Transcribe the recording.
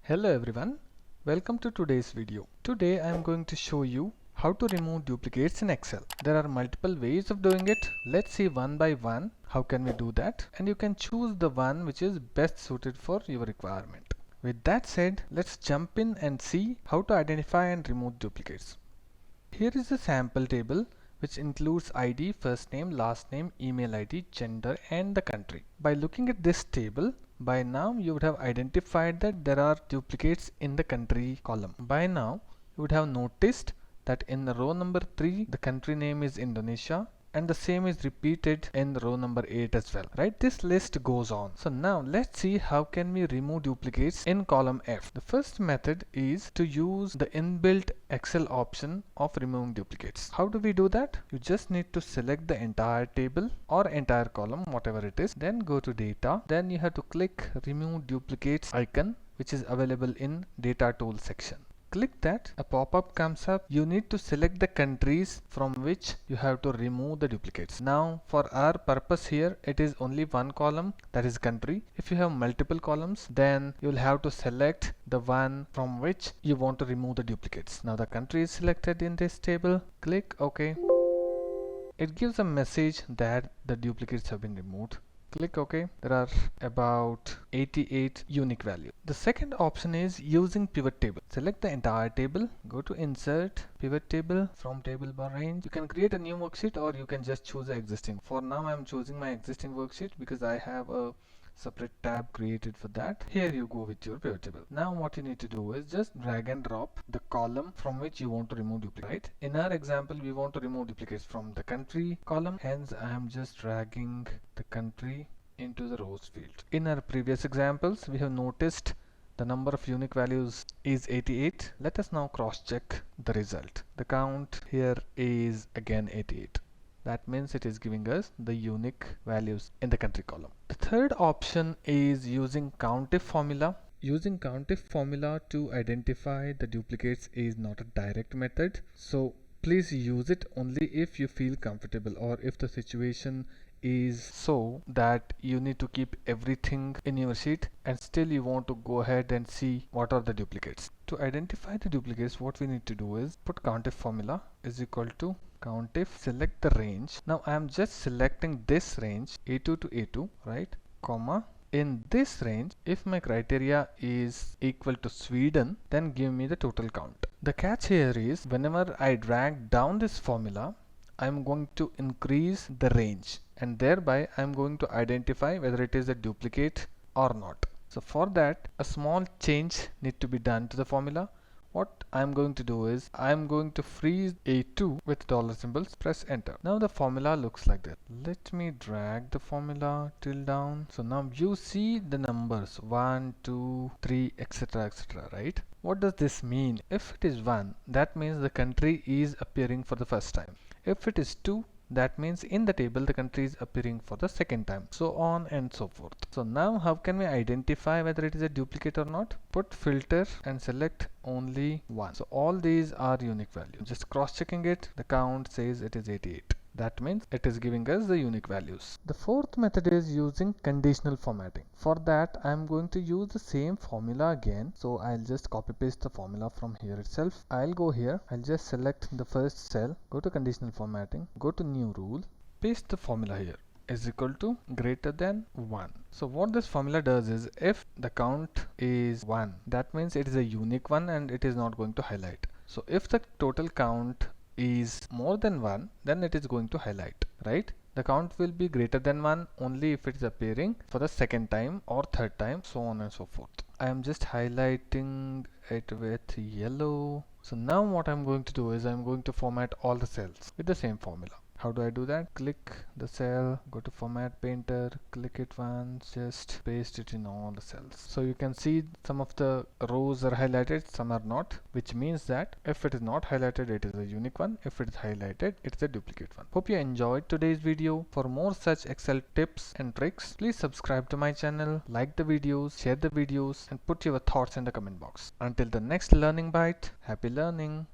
Hello everyone, welcome to today's video. Today I am going to show you how to remove duplicates in Excel. There are multiple ways of doing it. Let's see one by one how can we do that, and you can choose the one which is best suited for your requirement. With that said, let's jump in and see how to identify and remove duplicates. Here is a sample table which includes ID, first name, last name, email ID, gender and the country. By looking at this table, by now you would have identified that there are duplicates in the country column. By now you would have noticed that in the row number 3 the country name is Indonesia, and the same is repeated in row number 8 as well, right? This list goes on. So now let's see how can we remove duplicates in column F. The first method is to use the inbuilt Excel option of removing duplicates. How do we do that? You just need to select the entire table or entire column, whatever it is, then go to data, then you have to click remove duplicates icon which is available in data tool section. Click that, a pop-up comes up. You need to select the countries from which you have to remove the duplicates. Now for our purpose here it is only one column, that is country. If you have multiple columns, then you'll have to select the one from which you want to remove the duplicates. Now the country is selected in this table. Click OK. It gives a message that the duplicates have been removed. Click OK. There are about 88 unique values. The second option is using pivot table. Select the entire table, go to insert, pivot table, from table bar range. You can create a new worksheet or you can just choose the existing. For now I am choosing my existing worksheet because I have a separate tab created for that. Here you go with your pivot table. Now what you need to do is just drag and drop the column from which you want to remove duplicates. Right? In our example we want to remove duplicates from the country column, hence I am just dragging the country into the rows field. In our previous examples we have noticed the number of unique values is 88. Let us now cross check the result. The count here is again 88. That means it is giving us the unique values in the country column. The third option is using COUNTIF formula. Using COUNTIF formula to identify the duplicates is not a direct method. So please use it only if you feel comfortable or if the situation is so that you need to keep everything in your sheet and still you want to go ahead and see what are the duplicates. To identify the duplicates, what we need to do is put COUNTIF formula is equal to COUNTIF, select the range. Now I am just selecting this range A2 to A2, right, comma. In this range, if my criteria is equal to Sweden, then give me the total count. The catch here is whenever I drag down this formula, I'm going to increase the range and thereby I'm going to identify whether it is a duplicate or not. So for that a small change need to be done to the formula. What I'm going to do is I'm going to freeze A2 with dollar symbols, press enter. Now the formula looks like that. Let me drag the formula till down. So now you see the numbers 1, 2, 3, etc, right? What does this mean? If it is 1, that means the country is appearing for the first time. If it is 2, that means in the table the country is appearing for the second time, so on and so forth. So now how can we identify whether it is a duplicate or not? Put filter and select only one. So all these are unique values. Just cross checking it, the count says it is 88. That means it is giving us the unique values. The fourth method is using conditional formatting. For that I am going to use the same formula again. So I'll just copy paste the formula from here itself. I'll go here, I'll just select the first cell, go to conditional formatting, go to new rule, paste the formula here is equal to greater than 1. So what this formula does is if the count is 1, that means it is a unique one and it is not going to highlight. So if the total count is more than 1, then it is going to highlight, right? The count will be greater than 1 only if it is appearing for the second time or third time, so on and so forth. I am just highlighting it with yellow. So now what I'm going to do is I'm going to format all the cells with the same formula. How do I do that? Click the cell, go to format painter, click it once, just paste it in all the cells. So you can see some of the rows are highlighted, some are not, which means that if it is not highlighted it is a unique one, if it is highlighted it is a duplicate one. Hope you enjoyed today's video. For more such Excel tips and tricks, please subscribe to my channel, like the videos, share the videos and put your thoughts in the comment box. Until the next learning bite, happy learning.